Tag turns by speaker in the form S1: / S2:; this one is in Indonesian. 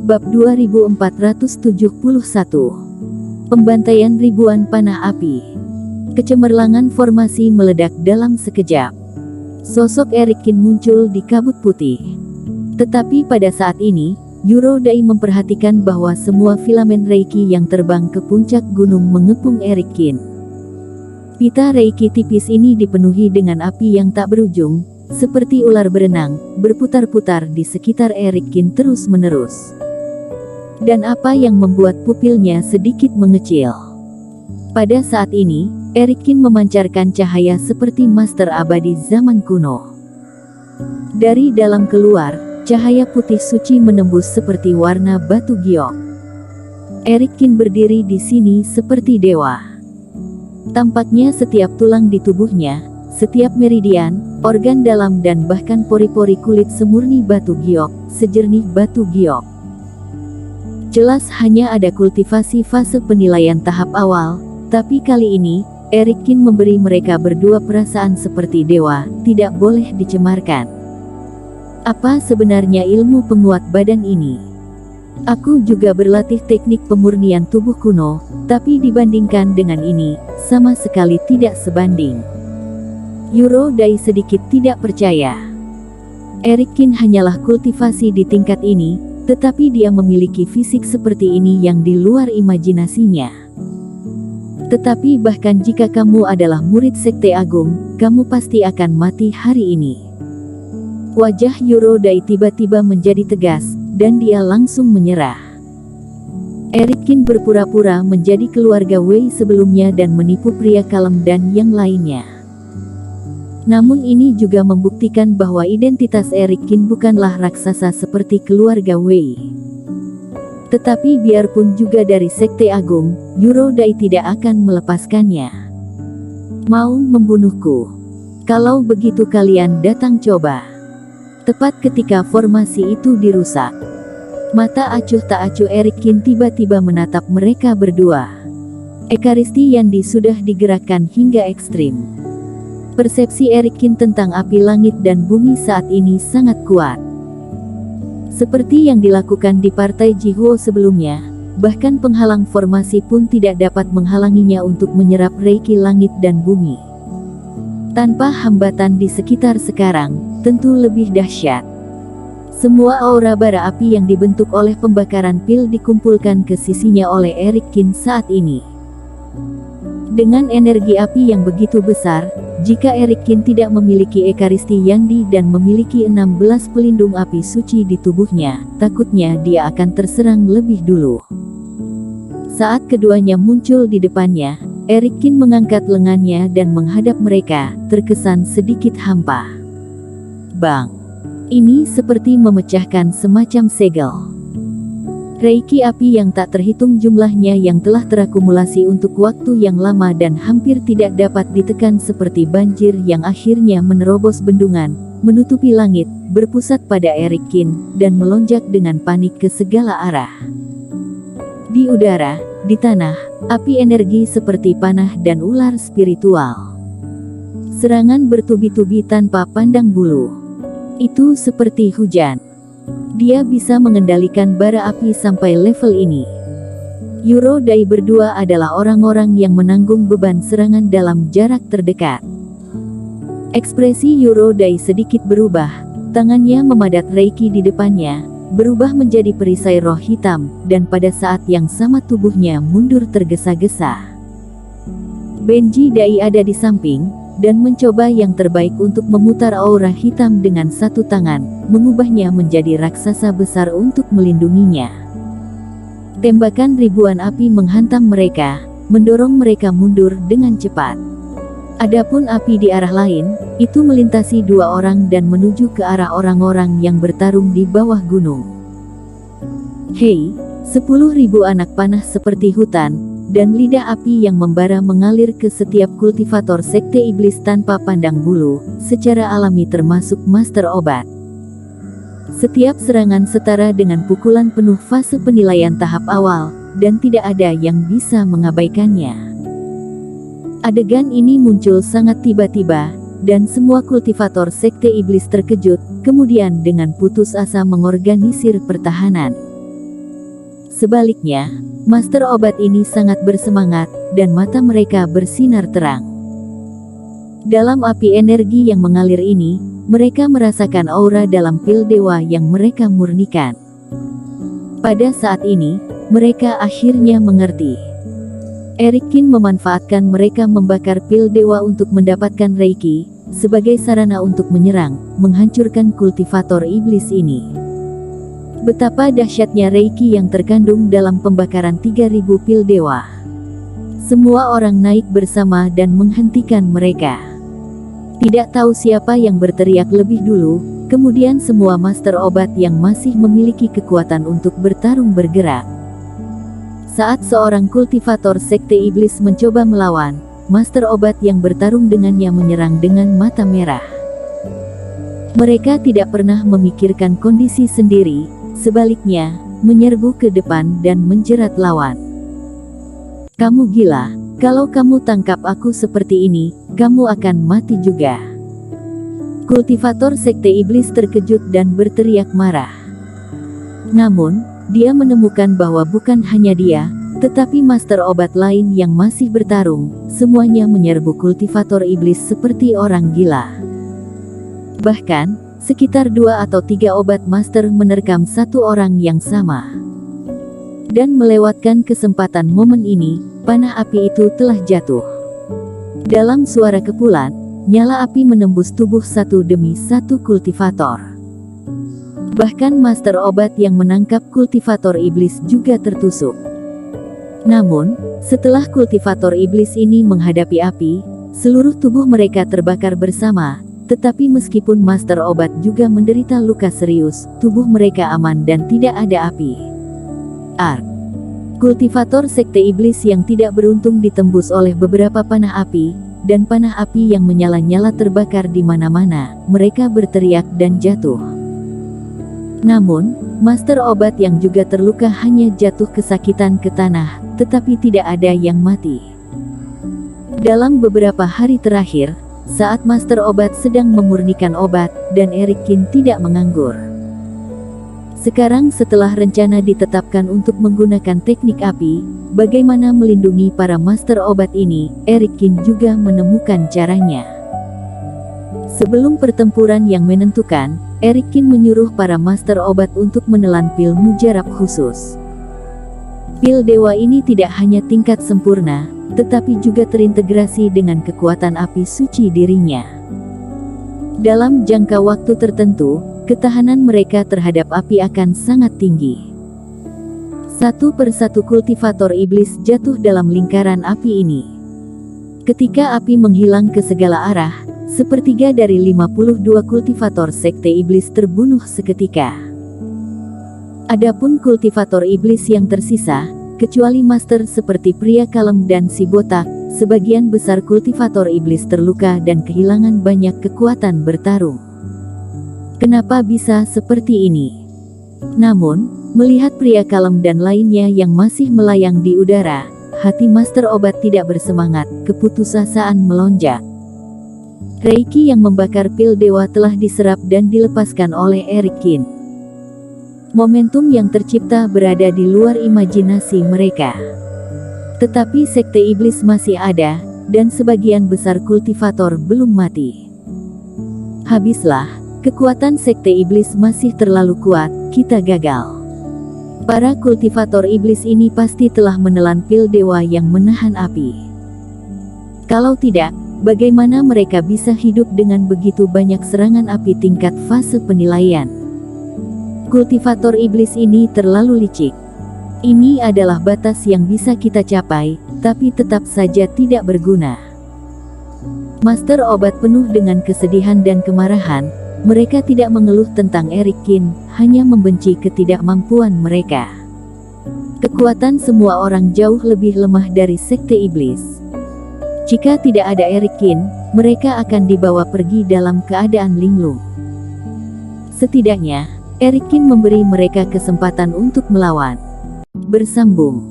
S1: Bab 2471. Pembantaian ribuan panah api. Kecemerlangan formasi meledak dalam sekejap. Sosok Erikin muncul di kabut putih. Tetapi pada saat ini, Eurodai memperhatikan bahwa semua filamen Reiki yang terbang ke puncak gunung mengepung Erikin. Pita Reiki tipis ini dipenuhi dengan api yang tak berujung, seperti ular berenang, berputar-putar di sekitar Erikin terus-menerus. Dan apa yang membuat pupilnya sedikit mengecil? Pada saat ini, Erikin memancarkan cahaya seperti master abadi zaman kuno. Dari dalam keluar, cahaya putih suci menembus seperti warna batu giok. Erikin berdiri di sini seperti dewa. Tampaknya setiap tulang di tubuhnya, setiap meridian, organ dalam dan bahkan pori-pori kulit semurni batu giok, sejernih batu giok. Jelas hanya ada kultivasi fase penilaian tahap awal, tapi kali ini, Erikin memberi mereka berdua perasaan seperti dewa, tidak boleh dicemarkan. Apa sebenarnya ilmu penguat badan ini? Aku juga berlatih teknik pemurnian tubuh kuno, tapi dibandingkan dengan ini, sama sekali tidak sebanding. Eurodai sedikit tidak percaya. Erikin hanyalah kultivasi di tingkat ini, tetapi dia memiliki fisik seperti ini yang di luar imajinasinya. Tetapi bahkan jika kamu adalah murid Sekte Agung, kamu pasti akan mati hari ini. Wajah Eurodai tiba-tiba menjadi tegas, dan dia langsung menyerah. Erikin berpura-pura menjadi keluarga Wei sebelumnya dan menipu pria kalem dan yang lainnya. Namun ini juga membuktikan bahwa identitas Erikin bukanlah raksasa seperti keluarga Wei. Tetapi biarpun juga dari Sekte Agung, Eurodai tidak akan melepaskannya. Mau membunuhku? Kalau begitu kalian datang coba. Tepat ketika formasi itu dirusak, mata acuh tak acuh Erikin tiba-tiba menatap mereka berdua. Ekaristi Yandi sudah digerakkan hingga ekstrim. Persepsi Erikin tentang api langit dan bumi saat ini sangat kuat. Seperti yang dilakukan di partai Jihuo sebelumnya, bahkan penghalang formasi pun tidak dapat menghalanginya untuk menyerap Reiki langit dan bumi. Tanpa hambatan di sekitar sekarang, tentu lebih dahsyat. Semua aura bara api yang dibentuk oleh pembakaran pil dikumpulkan ke sisinya oleh Erikin saat ini. Dengan energi api yang begitu besar, jika Erikin tidak memiliki Ekaristi Yandi dan memiliki 16 pelindung api suci di tubuhnya, takutnya dia akan terserang lebih dulu. Saat keduanya muncul di depannya, Erikin mengangkat lengannya dan menghadap mereka, terkesan sedikit hampa. Bang! Ini seperti memecahkan semacam segel. Reiki api yang tak terhitung jumlahnya yang telah terakumulasi untuk waktu yang lama dan hampir tidak dapat ditekan seperti banjir yang akhirnya menerobos bendungan, menutupi langit, berpusat pada Erikin, dan melonjak dengan panik ke segala arah. Di udara, di tanah, api energi seperti panah dan ular spiritual. Serangan bertubi-tubi tanpa pandang bulu. Itu seperti hujan. Dia bisa mengendalikan bara api sampai level ini. Eurodai berdua adalah orang-orang yang menanggung beban serangan dalam jarak terdekat. Ekspresi Eurodai sedikit berubah, tangannya memadat Reiki di depannya, berubah menjadi perisai roh hitam, dan pada saat yang sama tubuhnya mundur tergesa-gesa. Benji Dai ada di samping, dan mencoba yang terbaik untuk memutar aura hitam dengan satu tangan, mengubahnya menjadi raksasa besar untuk melindunginya. Tembakan ribuan api menghantam mereka, mendorong mereka mundur dengan cepat. Adapun api di arah lain, itu melintasi dua orang dan menuju ke arah orang-orang yang bertarung di bawah gunung. Hei, 10.000 anak panah seperti hutan, dan lidah api yang membara mengalir ke setiap kultivator Sekte Iblis tanpa pandang bulu, secara alami termasuk Master Obat. Setiap serangan setara dengan pukulan penuh fase penilaian tahap awal, dan tidak ada yang bisa mengabaikannya. Adegan ini muncul sangat tiba-tiba, dan semua kultivator Sekte Iblis terkejut, kemudian dengan putus asa mengorganisir pertahanan. Sebaliknya, master obat ini sangat bersemangat, dan mata mereka bersinar terang. Dalam api energi yang mengalir ini, mereka merasakan aura dalam pil dewa yang mereka murnikan. Pada saat ini, mereka akhirnya mengerti. Erikin memanfaatkan mereka membakar pil dewa untuk mendapatkan Reiki, sebagai sarana untuk menyerang, menghancurkan kultivator iblis ini. Betapa dahsyatnya Reiki yang terkandung dalam pembakaran 3000 pil dewa. Semua orang naik bersama dan menghentikan mereka. Tidak tahu siapa yang berteriak lebih dulu, kemudian semua master obat yang masih memiliki kekuatan untuk bertarung bergerak. Saat seorang kultivator sekte iblis mencoba melawan, master obat yang bertarung dengannya menyerang dengan mata merah. Mereka tidak pernah memikirkan kondisi sendiri, sebaliknya, menyerbu ke depan dan menjerat lawan. Kamu gila, kalau kamu tangkap aku seperti ini, kamu akan mati juga. Kultivator sekte iblis terkejut dan berteriak marah. Namun, dia menemukan bahwa bukan hanya dia, tetapi master obat lain yang masih bertarung, semuanya menyerbu kultivator iblis seperti orang gila. Bahkan, sekitar 2 atau 3 obat master menerkam satu orang yang sama. Dan melewatkan kesempatan momen ini, panah api itu telah jatuh. Dalam suara kepulan, nyala api menembus tubuh satu demi satu kultivator. Bahkan master obat yang menangkap kultivator iblis juga tertusuk. Namun, setelah kultivator iblis ini menghadapi api, seluruh tubuh mereka terbakar bersama, tetapi meskipun master obat juga menderita luka serius, tubuh mereka aman dan tidak ada api. Kultivator sekte iblis yang tidak beruntung ditembus oleh beberapa panah api, dan panah api yang menyala-nyala terbakar di mana-mana, mereka berteriak dan jatuh. Namun, master obat yang juga terluka hanya jatuh kesakitan ke tanah, tetapi tidak ada yang mati. Dalam beberapa hari terakhir, saat master obat sedang memurnikan obat, dan Erikin tidak menganggur. Sekarang setelah rencana ditetapkan untuk menggunakan teknik api, bagaimana melindungi para master obat ini, Erikin juga menemukan caranya. Sebelum pertempuran yang menentukan, Erikin menyuruh para master obat untuk menelan pil mujarab khusus. Pil dewa ini tidak hanya tingkat sempurna, tetapi juga terintegrasi dengan kekuatan api suci dirinya. Dalam jangka waktu tertentu, ketahanan mereka terhadap api akan sangat tinggi. Satu persatu kultivator iblis jatuh dalam lingkaran api ini. Ketika api menghilang ke segala arah, sepertiga dari 52 kultivator sekte iblis terbunuh seketika. Adapun kultivator iblis yang tersisa, kecuali master seperti pria kalem dan si botak, sebagian besar kultivator iblis terluka dan kehilangan banyak kekuatan bertarung. Kenapa bisa seperti ini? Namun, melihat pria kalem dan lainnya yang masih melayang di udara, hati master obat tidak bersemangat, keputusasaan melonjak. Reiki yang membakar pil dewa telah diserap dan dilepaskan oleh Erikin. Momentum yang tercipta berada di luar imajinasi mereka. Tetapi sekte iblis masih ada, dan sebagian besar kultivator belum mati. Habislah, kekuatan sekte iblis masih terlalu kuat, kita gagal. Para kultivator iblis ini pasti telah menelan pil dewa yang menahan api. Kalau tidak, bagaimana mereka bisa hidup dengan begitu banyak serangan api tingkat fase penilaian? Kultivator iblis ini terlalu licik. Ini adalah batas yang bisa kita capai, tapi tetap saja tidak berguna. Master obat penuh dengan kesedihan dan kemarahan, mereka tidak mengeluh tentang Erikin, hanya membenci ketidakmampuan mereka. Kekuatan semua orang jauh lebih lemah dari sekte iblis. Jika tidak ada Erikin, mereka akan dibawa pergi dalam keadaan linglung. Setidaknya, Erikin memberi mereka kesempatan untuk melawan. Bersambung.